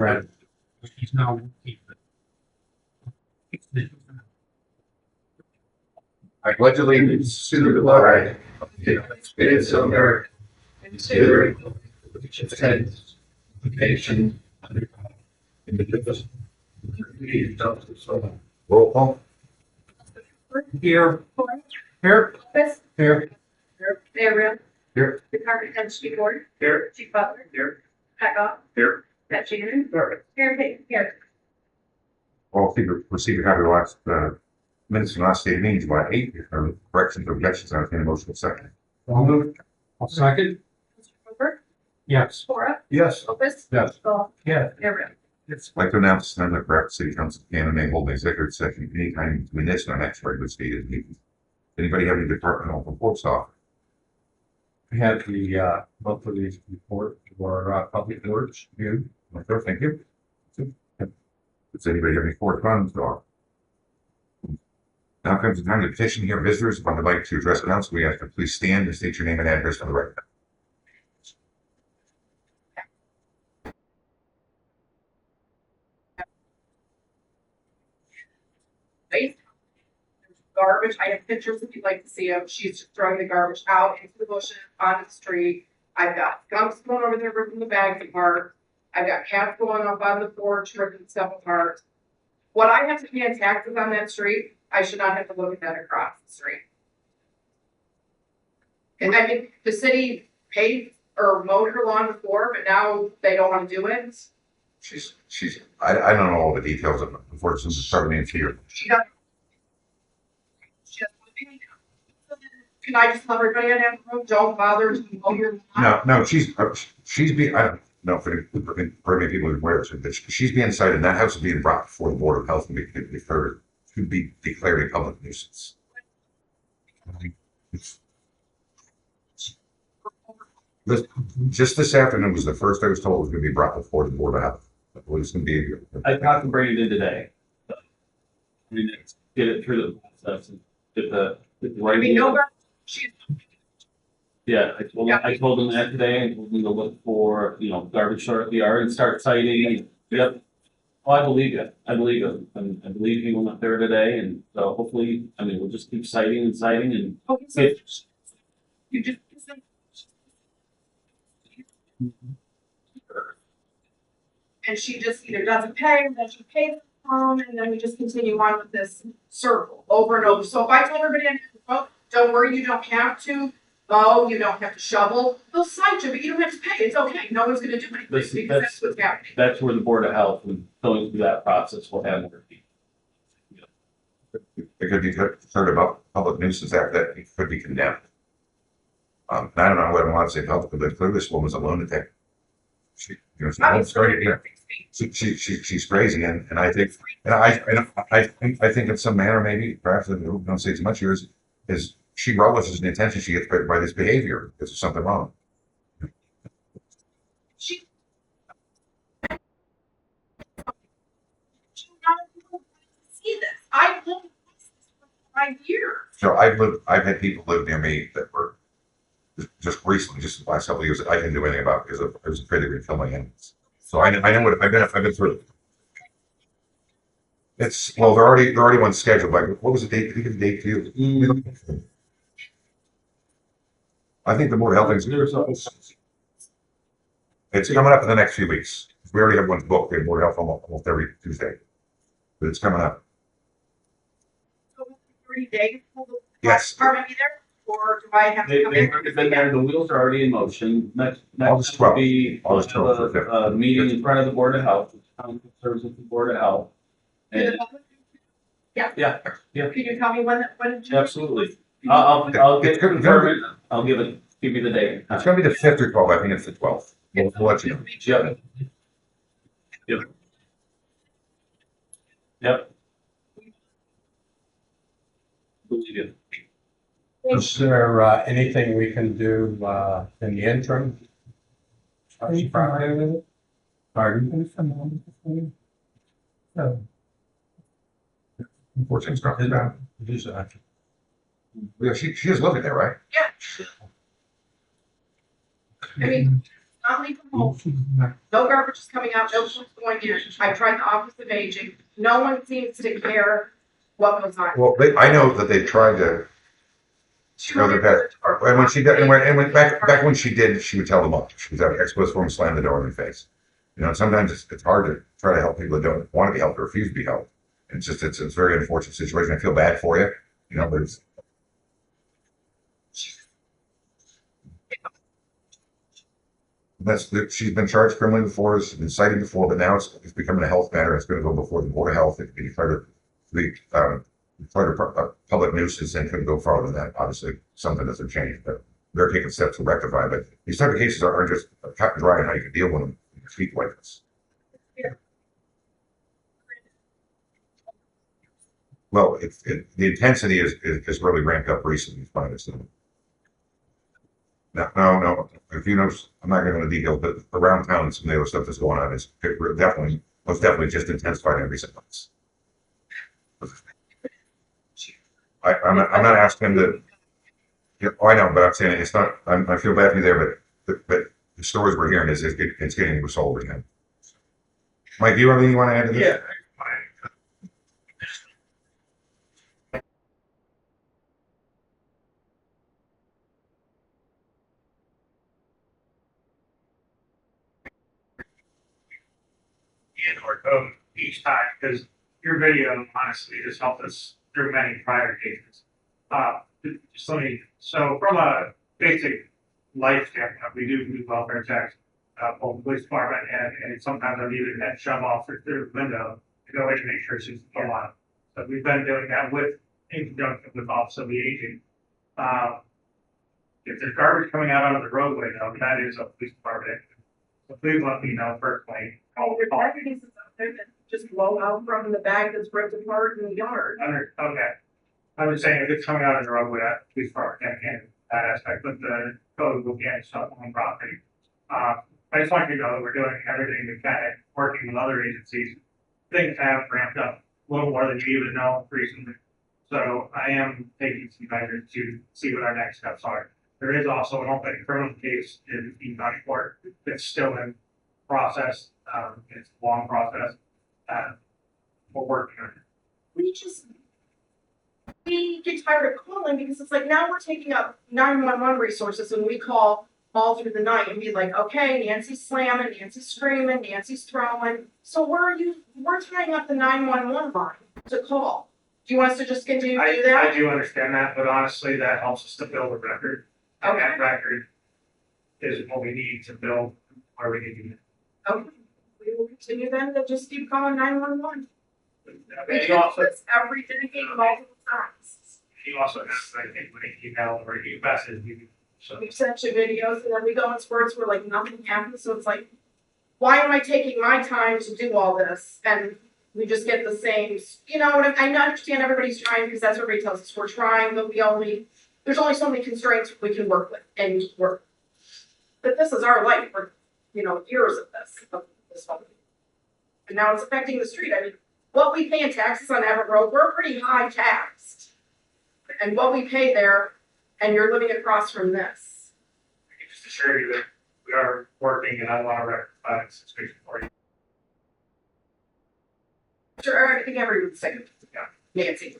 Right. He's now. I pledge allegiance to the flag of the United States of America and to the republic which stands one nation under God, indivisible, with liberty and justice for all. Roll call. Here. Here. Chris. Here. Mayor Rim. Here. Department Head Steve Ward. Here. Chief Butler. Here. Pat Goff. Here. Pat Shannon. Here. Karen Payton. Here. All received a copy of the last minutes from last state meeting, July 8th. If there are corrections or objections, I entertain a motion second. I'll move. I'll second. Mr. Cooper. Yes. Cora. Yes. Lopez. Yes. Goff. Yeah. Mayor Rim. I'd like to announce that the correct city council can may hold an executive session anytime between this and our next regular stated meeting. Anybody have any departmental reports off? We have the monthly report for public works. You. Okay, thank you. Does anybody have any correspondence off? Now comes the time to petition here visitors. If I'd like to address announcement, we ask you to please stand and state your name and address for the record. Waste. There's garbage. I have pictures if you'd like to see them. She's just throwing the garbage out into the bushes, onto the street. I've got skunks going over there ripping the bags apart. I've got cats going up on the porch ripping stuff apart. What I have to pay in taxes on that street, I should not have to look at that across the street. And I mean, the city paid or mowed her lawn before, but now they don't want to do it. I don't know all the details of it. Unfortunately, it's starting in here. She doesn't. She doesn't want to pay now. Can I just tell everybody in that room, don't bother to mow your lawn? No, she's being, I don't know if very many people are aware of it, but she's being cited, and that house is being brought before the Board of Health and be declared a public nuisance. Just this afternoon was the first I was told it was going to be brought before the Board of Health. It was going to be. I talked to Brandon today. We need to get it through the process and get the I right. mean, no, she's, Yeah, I told him that today and told him to look for, garbage truck at the yard and start citing. Yep. Oh, I believe you. I believe you. And I believe he went up there today, and so hopefully, we'll just keep citing and citing and. okay, so you just. And she just either doesn't pay or doesn't pay the phone, and then we just continue on with this circle over and over. So if I tell everybody, oh, don't worry, you don't have to mow, you don't have to shovel, they'll cite you, but you don't have to pay. It's okay. No one's gonna do anything Listen, because that's what's happening. That's where the Board of Health and going through that process will have more people. It could be concerned about public nuisance act that it could be condemned. And I don't know what I want to say public, but clearly this woman's a lunatic. She's crazy, and I think, I think in some manner, maybe perhaps I don't say as much here is she relishes the attention she gets by this behavior. Is there something wrong? She see this. I've lived this for 5 years. So I've had people live near me that were just recently, just the last couple of years, that I didn't do anything about because I was afraid they were going to kill my animals. So I know what I've been through it. It's they're already one scheduled. Like, what was the date? Did you give the date to you? I think the Board of Health it's coming up in the next few weeks. We already have one booked. We have Board of Health almost every Tuesday, but it's coming up. So 30 days, will the Yes. department be there, or do I have to They've come in? already been there, the wheels are already in motion. Next August will 12th. be August 12th for fifth. a meeting in front of the Board of Health, the town serves with the Board of Health. To the And, public? yeah, Can you tell me when did you? absolutely. I'll get It's gonna- confirmed, I'll give you the date. It's going to be the 5th or 12th. I think it's the 12th. We'll let you know. Yep. Believe you. Is there anything we can do in the interim? Pardon? Unfortunately, it's not bad. Yeah, she is living there, right? Yeah. I mean, not leave them home. No garbage is coming out, no food's going in. I tried the Office of Aging. No one seems to care what goes on. Well, I know that they tried to, no, they're bad. And when she did, back when she did, she would tell them off. She was at Expo Forum, slam the door in their face. You know, sometimes it's hard to try to help people that don't want to be helped or refuse to be helped. It's just, it's a very unfortunate situation. I feel bad for you, you know, but it's. She's been charged criminally before, has been cited before, but now it's becoming a health matter. It's going to go before the Board of Health. It can be declared a public nuisance and could go farther than that. Obviously, something doesn't change, but they're taking steps to rectify. But these type of cases aren't just cut and dry and how you can deal with them in your feet like this. Well, the intensity is really ramped up recently. By this. No. If you know, I'm not going to go into detail, but around town, some of the other stuff that's going on is definitely, most definitely just intensified in recent months. I'm not asking them to. Yeah, oh, I know, but I'm saying it's not. I feel bad for you there, but the stories we're hearing is it's getting resolved again. Mike, do you have anything you want to add to this? Yeah. Or each time, because your video honestly has helped us through many prior cases. Just let me, so from a basic life standpoint, we do welfare checks, both the police department and sometimes I've even had shove off through the window to go in and make sure she's alive. So we've been doing that in conjunction with Office of the Aging. If there's garbage coming out onto the roadway, though, that is a police department. So please let me know personally. Oh, there's packages out there that just blow out from the bag that's ripped apart in the yard. Okay. I was saying if it's coming out in the roadway, that police department can't handle that aspect, but the code will get stuff on property. I just want you to know that we're doing everything we can, working with other agencies. Things have ramped up a little more than you even know recently. So I am taking some measures to see what our next steps are. There is also an open criminal case in County Court that's still in process. It's a long process. We're working on it. We get tired of calling because it's like now we're taking up 911 resources and we call all through the night and be like, okay, Nancy's slamming, Nancy's screaming, Nancy's throwing. So we're tying up the 911 line to call. Do you want us to just continue to do that? I do understand that, but honestly, that helps us to build a record. And Okay. that record is what we need to build where we need to be. Okay. We will continue then to just keep calling 911. We And do this every day, multiple times. you also have, I think, when you email or you message, so. We've sent you videos and then we go in spurts where like nothing happens. So it's like, why am I taking my time to do all this? And we just get the same, you know, I understand everybody's trying because that's what everybody tells us. We're trying, but there's only so many constraints we can work with and work. But this is our life for, years of this whole thing. And now it's affecting the street. I mean, what we pay in taxes on Everett Road, we're pretty high taxed. And what we pay there, and you're living across from this. I can just assure you that we are working and I want to rectify the situation for you. Sure, I think everyone's saying, Yeah. Nancy.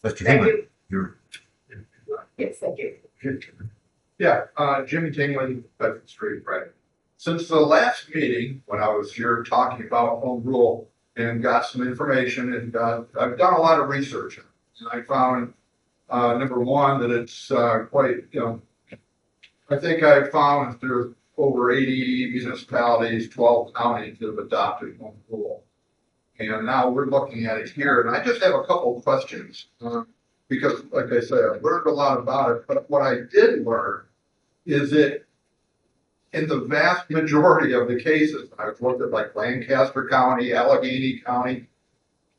Mr. Thank Kingman, you. you're. Yes, thank you. Yeah, Jimmy Tingling, Bedford Street, right. Since the last meeting, when I was here talking about home rule and got some information and I've done a lot of research. And I found, number one, that it's quite, I think I found there's over 80 municipalities, 12 counties that have adopted home rule. And now we're looking at it here, and I just have a couple of questions. Because, like I said, I've learned a lot about it, but what I did learn is that in the vast majority of the cases, I've looked at like Lancaster County, Allegheny County,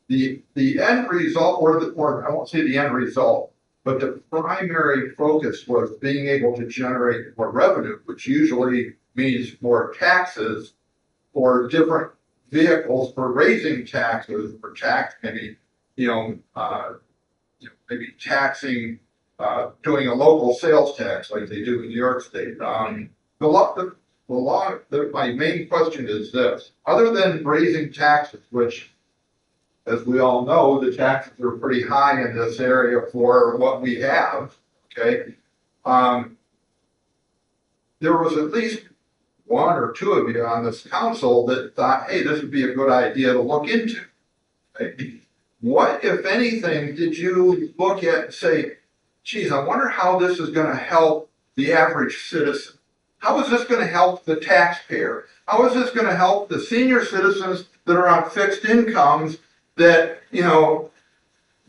the end result, or I won't say the end result, but the primary focus was being able to generate more revenue, which usually means more taxes or different vehicles for raising taxes, maybe taxing doing a local sales tax like they do in New York State. My main question is this, other than raising taxes, which, as we all know, the taxes are pretty high in this area for what we have, okay? There was at least one or two of you on this council that thought, hey, this would be a good idea to look into. Okay? What, if anything, did you look at and say, geez, I wonder how this is gonna help the average citizen? How is this gonna help the taxpayer? How is this gonna help the senior citizens that are on fixed incomes that,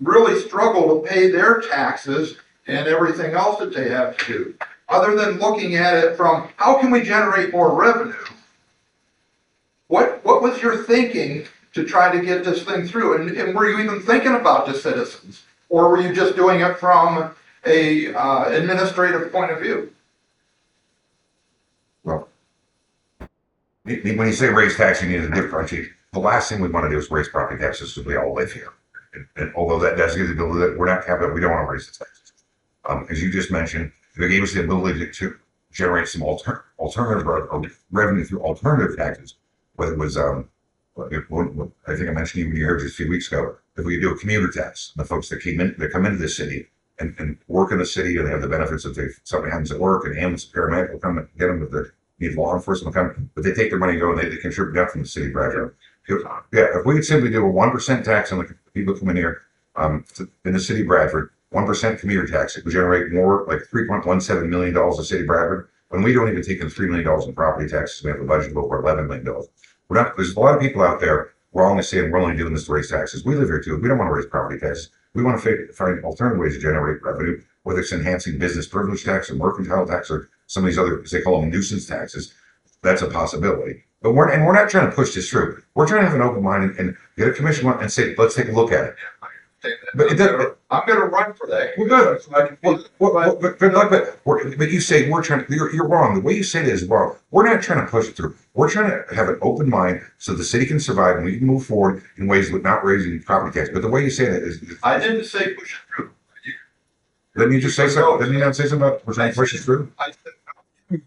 really struggle to pay their taxes and everything else that they have to do? Other than looking at it from, how can we generate more revenue? What was your thinking to try to get this thing through? And were you even thinking about the citizens? Or were you just doing it from a administrative point of view? Well, when you say raise tax, you need to differentiate. The last thing we want to do is raise property taxes because we all live here. And although that does give the ability that we're not having, we don't want to raise the taxes. As you just mentioned, they gave us the ability to generate some alternative revenue through alternative taxes. Whether it was, I think I mentioned even here just a few weeks ago, if we could do a commuter tax, the folks that come into the city and work in the city and have the benefits of something happens at work and ambulance paramedic will come and get them if they need law enforcement will come, but they take their money and go and they contribute down from the city budget. Yeah, if we could simply do a 1% tax on the people who come in here, in the city of Bradford, 1% commuter tax, it would generate more like $3.17 million in the city of Bradford. When we don't even take in $3 million in property taxes, we have a budget of over $11 million. There's a lot of people out there wrongly saying we're only doing this to raise taxes. We live here too. We don't want to raise property taxes. We want to find alternative ways to generate revenue, whether it's enhancing business privilege tax or mercantile tax or some of these other, as they call them, nuisance taxes. That's a possibility. But we're not trying to push this through. We're trying to have an open mind and get a commission and say, let's take a look at it. But I'm gonna run for that. We're good. But you say we're trying to, you're wrong. The way you say it is wrong. We're not trying to push it through. We're trying to have an open mind so the city can survive and we can move forward in ways with not raising property tax. But the way you say that is, I didn't say push it through. didn't you just say something? Didn't you not say something about we're trying to push it through? I said, no, you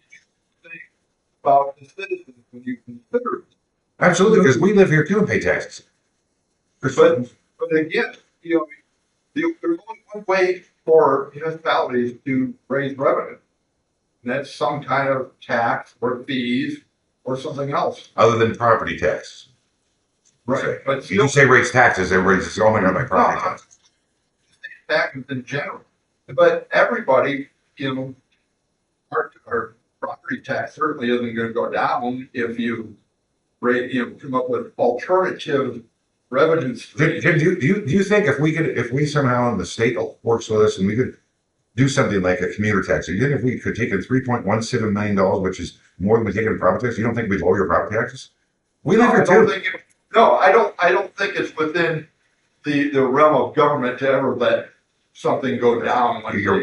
think about the citizens when you consider it. Absolutely, because we live here too and pay taxes. But again, there's only one way for municipalities to raise revenue. And that's some kind of tax or fees or something else. Other than property tax. Right. But If still, you say raise taxes, everybody says, oh my God, my property tax. taxes in general. But everybody, our property tax certainly isn't gonna go down if you come up with alternative revenue streams. Jim, do you think if we somehow the state works with us and we could do something like a commuter tax, do you think if we could take in $3.17 million, which is more than we take in property tax, you don't think we'd lower your property taxes? We live here too. I don't think it's within the realm of government to ever let something go down. Like You're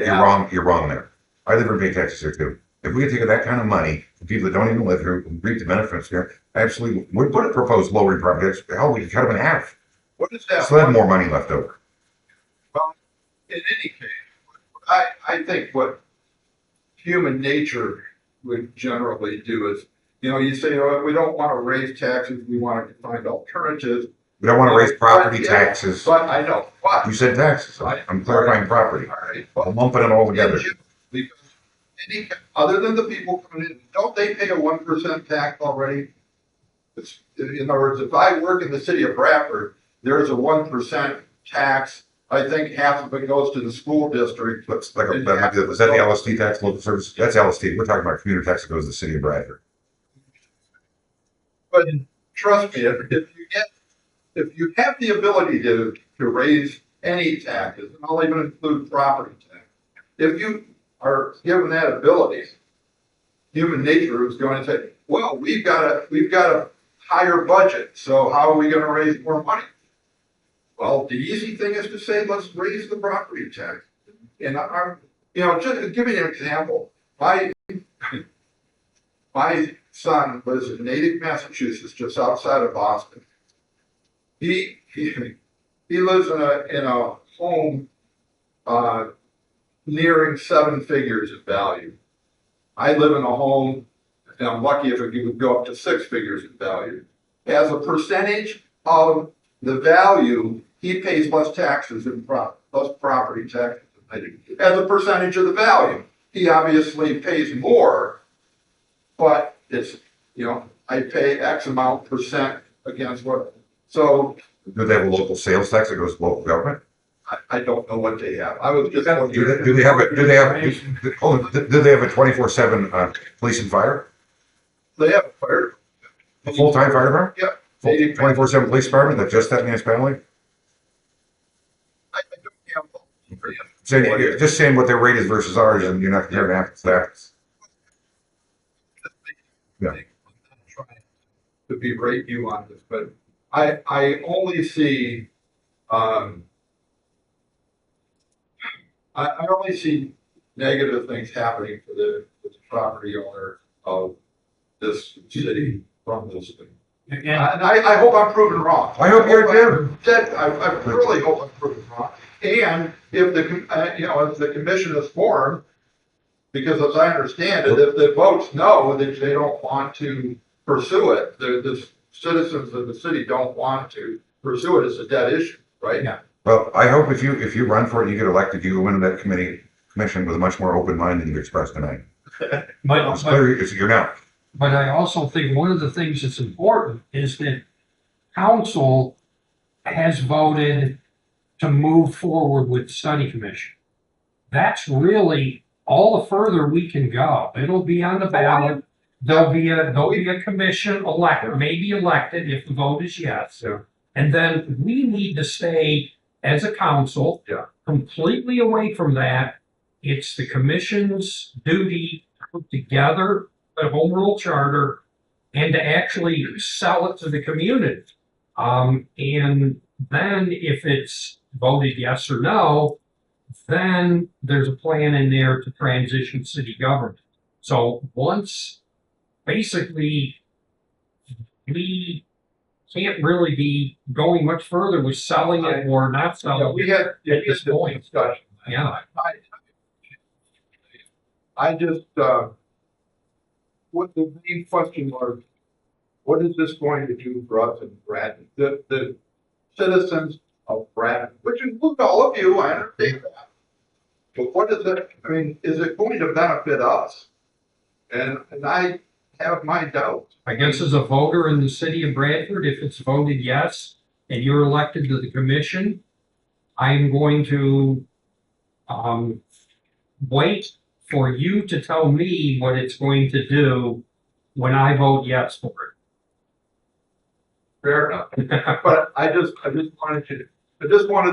wrong there. I live and pay taxes here too. If we could take that kind of money from people that don't even live here, and reap the benefits here, absolutely, we would propose lowering property tax. Hell, we could cut them in half. What is that? Still have more money left over. Well, in any case, I think what human nature would generally do is, you say, oh, we don't want to raise taxes, we want to find alternatives. We don't want to raise property taxes. But I know, but. You said taxes. I'm clarifying property. All right, I'm lumping it all together. Because other than the people coming in, don't they pay a 1% tax already? In other words, if I work in the city of Bradford, there's a 1% tax. I think half of it goes to the school district. Was that the LST tax, local service? That's LST. We're talking about commuter tax that goes to the city of Bradford. But trust me, if you have the ability to raise any taxes, and I'll even include property tax, if you are given that ability, human nature is going to say, well, we've got a higher budget, so how are we going to raise more money? Well, the easy thing is to say, let's raise the property tax. And just to give you an example, my son lives in Natick, Massachusetts, just outside of Boston. He lives in a home nearing 7 figures in value. I live in a home, and I'm lucky if it could go up to 6 figures in value. As a percentage of the value, he pays less taxes in less property taxes. As a percentage of the value, he obviously pays more, but it's, I pay X amount percent against what, so Do they have a local sales tax that goes to local government? I don't know what they have. I was just. Do they have a 24/7, police and fire? They have a fire. A full-time fire department? Yep. Full 24/7 police department, that's just that municipality? I don't have. Saying, just saying what their rate is versus ours, and you're not comparing apples to apples. Yeah. I'm not trying to berate you on this, but I only see, I only see negative things happening for the property owner of this city from this thing. And I hope I'm proven wrong. I hope you're too. I really hope I'm proven wrong. And if if the commission is formed, because as I understand it, if the votes no, that they don't want to pursue it, the citizens of the city don't want to pursue it as a dead issue, right? Yeah. Well, I hope if you run for it, and you get elected, you go into that commission with a much more open mind than you expressed tonight. It's clear, you're not. But I also think one of the things that's important is that council has voted to move forward with study commission. That's really all the further we can go. It'll be on the ballot. There'll be a commission elected, maybe elected if the vote is yes. Yeah. And then we need to stay as a council completely away from that. It's the commission's duty to put together a home rule charter and to actually sell it to the community. And then if it's voted yes or no, then there's a plan in there to transition city government. So once basically we can't really be going much further with selling it or not selling We it had at this point. discussion. Yeah. I just, what the main question was, what is this going to do for us in Bradford? The citizens of Bradford, which include all of you, I understand that. But what is it, is it going to benefit us? And I have my doubts. I guess as a voter in the city of Bradford, if it's voted yes and you're elected to the commission, I'm going to wait for you to tell me what it's going to do when I vote yes for Fair enough. it. But I just wanted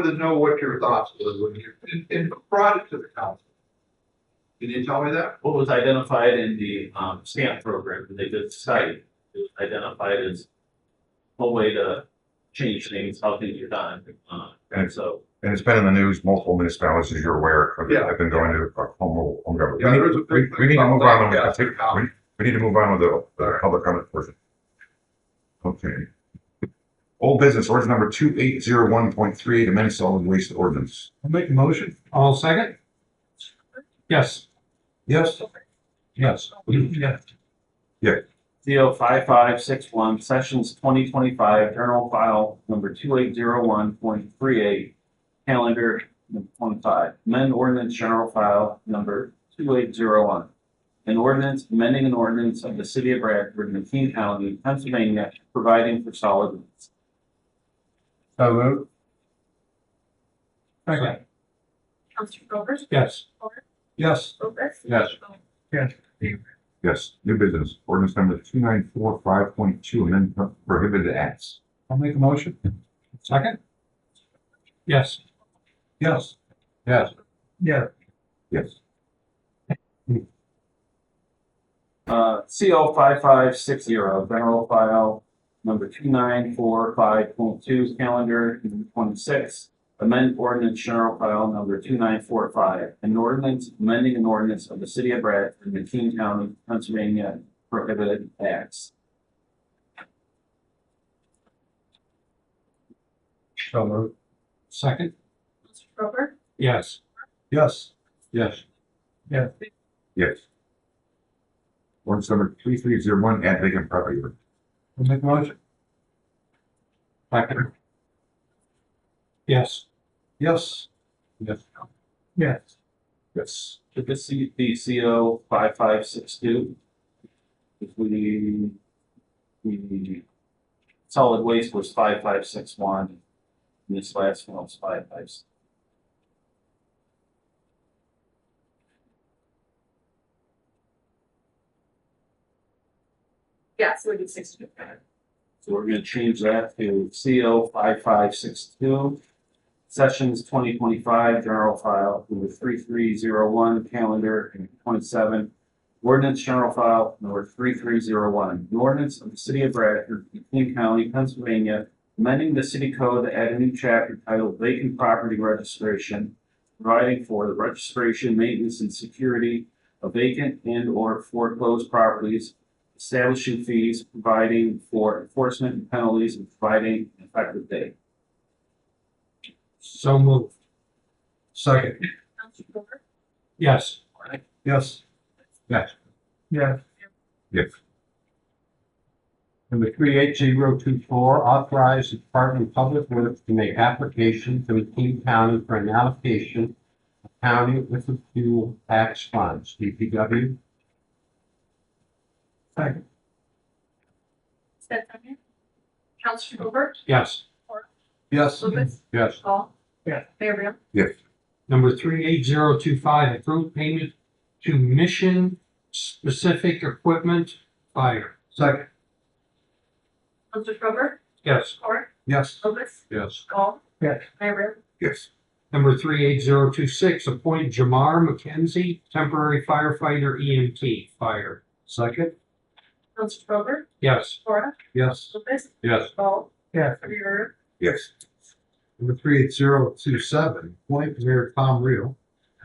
to know what your thoughts were when you brought it to the council. Can you tell me that? What was identified in the stamp program that they did cite, it was identified as a way to change things, how things are done. And so, And it's been in the news, multiple municipalities, as you're aware, have been going to home government. Yeah, there was a big We need to move on with thing about that. we need to move on with the public comment portion. Okay. Old business, ordinance number 2801.38, amend solid waste ordinance. I'll make a motion. All second? Yes. Yes. Yes. Yeah. CO 5561, Sessions 2025, Journal File number 2801.38, Calendar number 25, amend ordinance General File number 2801. An ordinance amending an ordinance of the City of Bradford, McKean County, Pennsylvania, providing for solid waste. So moved. Second. Counselor Gilbert? Yes. Ford? Yes. Lucas? Yes. Yes. New business, ordinance number 2945.2, amend prohibited acts. I'll make a motion. Second? Yes. Yes. Yes. Yeah. Yes. CO 5560, General File number 2945.2, Calendar number 26, amend ordinance General File number 2945, an ordinance amending an ordinance of the City of Bradford, McKean County, Pennsylvania, prohibited acts. So moved. Second? Counselor Gilbert? Yes. Yes. Yes. Yes. Ordinance number 3301, add vacant property. I'll make a motion. Second. Yes. Yes. Yes. Yes. Yes. Should this be CO 5562? If we solid waste was 5561, and this last one was 556. Yeah, so we did 62. So we're gonna change that to CO 5562. Sessions 2025, general file, number 3301, calendar, and 27. Ordinance general file, number 3301. An ordinance of the city of Bradford, McLean County, Pennsylvania, amending the city code to add a new chapter titled vacant property registration, providing for the registration, maintenance, and security of vacant and or foreclosed properties, establishing fees, providing for enforcement and penalties, and providing an effective date. So moved. Second. Counselor Gilbert, Yes. Yes. Yes. Yes. Yes. Number 38024, authorize the Department of Public Works to make application to McKean County for an allocation of county liquid fuel tax funds, DPW. Second. Stetser, Counselor Gilbert, Yes. Yes. Lucas, Yes. Paul. Yeah. Mayor Brown. Yes. Number 38025, approved payment to mission specific equipment fire. Second. Counselor Gilbert, Yes. Cora, Yes. Lucas, Yes. Paul. Yes. Mayor Brown. Yes. Number 38026, appoint Jamar McKenzie, temporary firefighter EMT, fire. Second. Counselor Gilbert, Yes. Cora, Yes. Lucas, Yes. Paul. Yes. Mayor Yes. Number 38027, appoint Mayor Tom Reel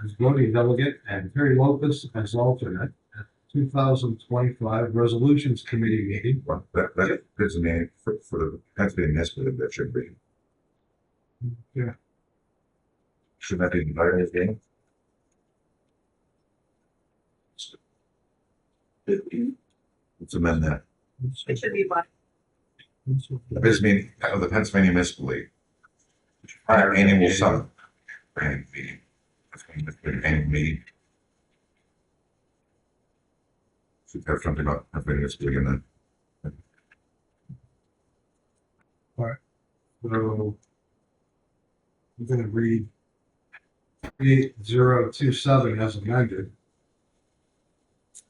as voting delegate and Terry Lopez as alternate at 2025 Resolutions Committee meeting. Well, that is a name for the Pennsylvania municipal, that should be. Yeah. Should that be the entire game? Let's amend that. It should be what? That is mean, of the Pennsylvania Municipal League. Annual summit. Annual meeting. Annual meeting. Should have something about Pennsylvania Municipal League in that. So I'm gonna read 38027 as amended.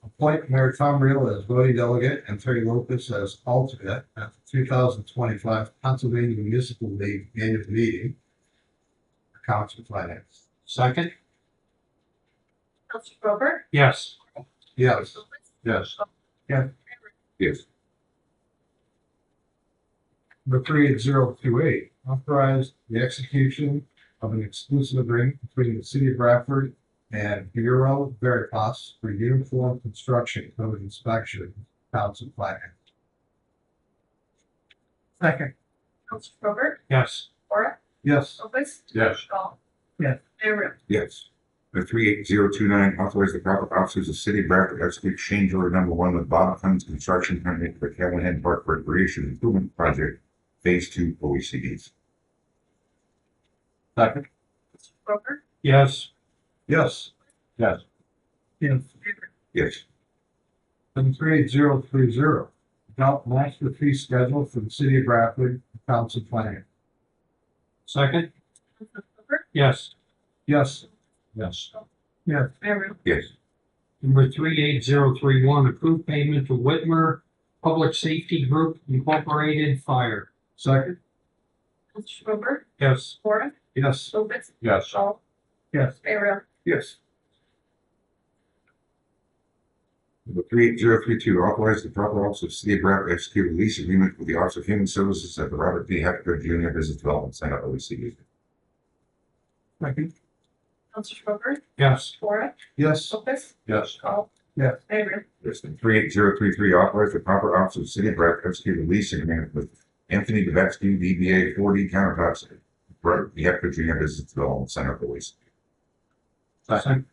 Appoint Mayor Tom Reel as voting delegate and Terry Lopez as alternate at the 2025 Pennsylvania Municipal League annual meeting. Accounts and Finance. Second. Counselor Gilbert, Yes. Yes. Lucas, Yes. Yes. Number 38028, authorize the execution of an exclusive agreement between the city of Bradford and Bureau Veritas for uniform construction code inspection, accounts and finance. Second. Counselor Gilbert, Yes. Cora, Yes. Lucas, Yes. Paul. Yes. Mayor Brown. Yes. The 38029, authorize the proper officers of City of Bradford to execute change order number 1 with Bob Cummins Construction Company for the Callahan Park Recreation Improvement Project, Phase 2 OECDs. Second. Counselor Gilbert, Yes. Yes. Yes. Yes. Mayor Brown. Yes. Number 38030, adopt master fee schedule for the city of Bradford, accounts and finance. Second. Counselor Gilbert, Yes. Yes. Yes. Yes. Mayor Brown. Yes. Number 38031, approved payment to Whitmer Public Safety Group Incorporated, fire. Second. Counselor Gilbert, Yes. Cora, Yes. Lucas, Yes. Paul. Yes. Mayor Brown. Yes. Number 38032, authorize the proper office of City of Bradford to execute a lease agreement with the Office of Human Services at the Robert D. Hepburn Jr. Business Development Center, OECD. Second. Counselor Gilbert, Yes. Cora, Yes. Lucas, Yes. Paul. Yes. Mayor Brown. Yes. And 38033, authorize the proper office of City of Bradford to execute a lease agreement with Anthony Devetsky, DBA 4D Countertops, at Robert D. Hepburn Jr. Business Development Center, OECD. Second.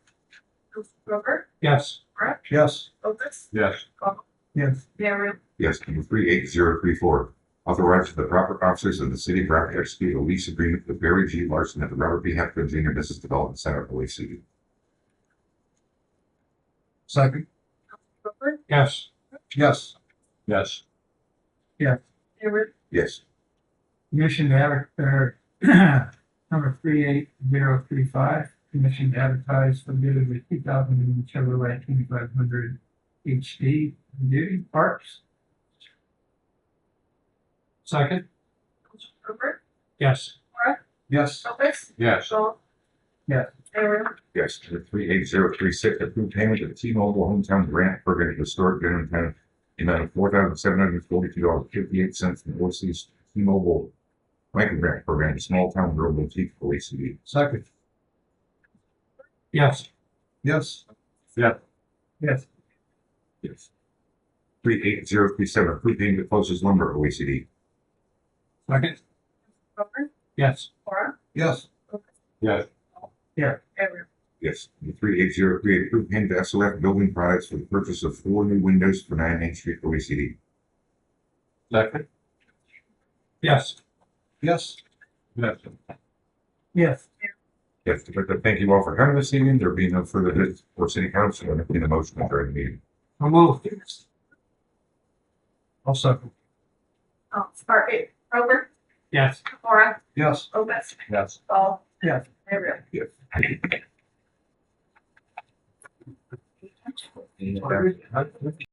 Council Prober, Yes. Cora, Yes. Lopez, Yes. Gall, Yes. Mayor Real. Yes, number 38034, authorize the proper officers of the city of Rock to execute a lease agreement with Barry G. Larson at the Robert B. Heflin Jr. Business Development Center, OAC. Second. Prober, Yes. Yes. Yes. Mayor Real. Yes. Commission to number 38035, commission to advertise for bid with 2000 Chevrolet 2500 HD duty parts. Second? Council Prober, Yes. Yes. Lopez, Yes. Gall. Yes. Mayor Real. Yes, number 38036, approve payment of the T-Mobile Hometown Grant Program to Historic General in the amount of $4,742.58 from OC's T-Mobile Micro Grant Program, Small Town Rural Boutique, OACD. Second. Yes. Yes. Yes. Yes. 38037, approve payment to Closest Lumber, OACD. Second? Prober, Yes. Cora, Yes. Lopez, Yes. Mayor Real. Yes. 38038, approve payment to SOF Building Products for the purchase of 4 new windows for 9 Main Street, OACD. Second. Yes. Yes. Yes. Yes. Yes, I'd like to thank you all for coming this evening. There being no further business for city council, and in the motion during the meeting. I'll move. I'll second. Sparky, Prober, Yes. Cora, Yes. Lopez, Yes. Gall. Yes. Mayor Real. Yes.